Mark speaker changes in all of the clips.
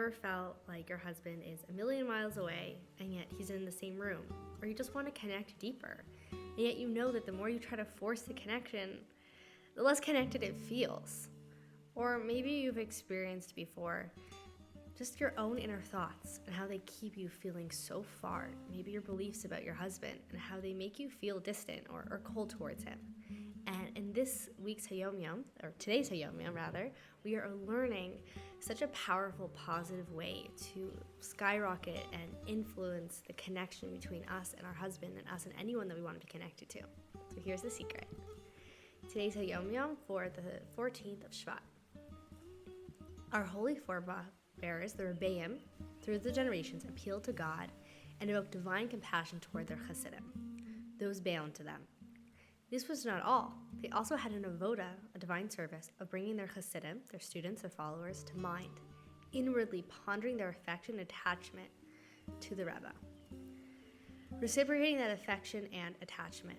Speaker 1: ever felt like your husband is a million miles away and yet he's in the same room? Or you just want to connect deeper, and yet you know that the more you try to force the connection, the less connected it feels. Or maybe you've experienced before just your own inner thoughts and how they keep you feeling so far. Maybe your beliefs about your husband and how they make you feel distant or cold towards him. And in this week's Hayom Yom, or today's Hayom Yom rather, we are learning such a powerful, positive way to skyrocket and influence the connection between us and our husband and us and anyone that we want to be connected to. So here's the secret. Today's Hayom Yom for the 14th of Shvat. Our holy forebearers, the Rebbeim, through the generations, appeal to God and evoke divine compassion toward their Hasidim, those bound to them. This was not all. They also had an avoda, a divine service, of bringing their Hasidim, their students, their followers, to mind, inwardly pondering their affection and attachment to the Rebbe, reciprocating that affection and attachment.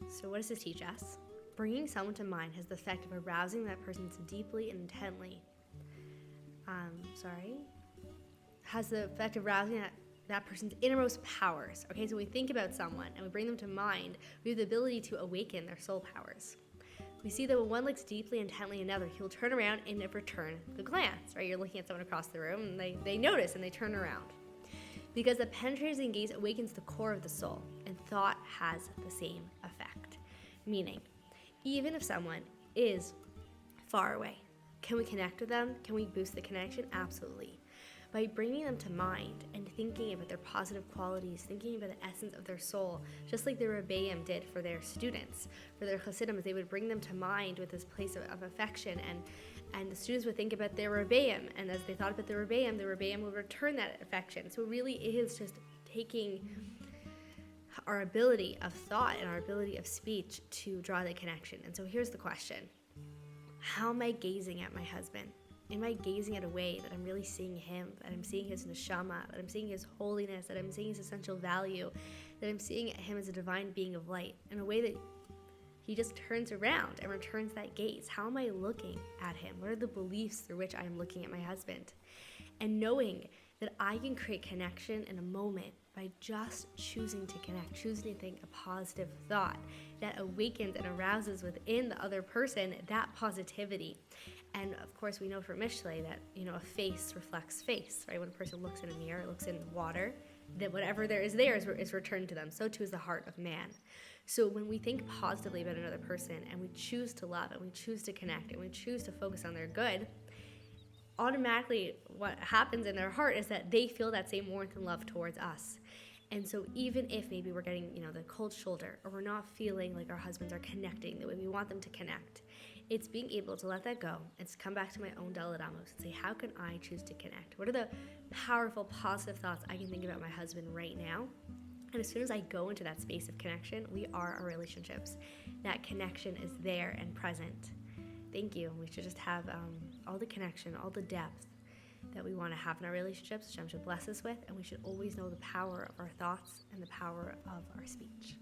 Speaker 1: So what does this teach us? Bringing someone to mind has the effect of arousing that person deeply and intently. Has the effect of rousing that person's innermost powers. Okay, so when we think about someone and we bring them to mind, we have the ability to awaken their soul powers. We see that when one looks deeply, intently another, he will turn around and return the glance, right? You're looking at someone across the room and they notice and they turn around. Because the penetrating gaze awakens the core of the soul, and thought has the same effect. Meaning, even if someone is far away, can we connect with them? Can we boost the connection? Absolutely. By bringing them to mind and thinking about their positive qualities, thinking about the essence of their soul, just like the Rebbeim did for their students, for their Hasidim, they would bring them to mind with this place of affection, and the students would think about their Rebbeim, and as they thought about the Rebbeim would return that affection. So it really is just taking our ability of thought and our ability of speech to draw the connection. And so here's the question. How am I gazing at my husband? Am I gazing at a way that I'm really seeing him, that I'm seeing his neshama, that I'm seeing his holiness, that I'm seeing his essential value, that I'm seeing him as a divine being of light, in a way that he just turns around and returns that gaze? How am I looking at him? What are the beliefs through which I am looking at my husband? And knowing that I can create connection in a moment by just choosing to connect, choosing to think a positive thought that awakens and arouses within the other person that positivity. And of course, we know from Mishlei that, a face reflects face, right? When a person looks in a mirror, looks in water, that whatever there is returned to them. So too is the heart of man. So when we think positively about another person and we choose to love and we choose to connect and we choose to focus on their good, automatically what happens in their heart is that they feel that same warmth and love towards us. And so even if maybe we're getting, the cold shoulder, or we're not feeling like our husbands are connecting the way we want them to connect, it's being able to let that go and to come back to my own Dalet Amos and say, how can I choose to connect? What are the powerful, positive thoughts I can think about my husband right now? And as soon as I go into that space of connection, we are our relationships. That connection is there and present. Thank you. We should just have all the connection, all the depth that we want to have in our relationships, Hashem should bless us with, and we should always know the power of our thoughts and the power of our speech.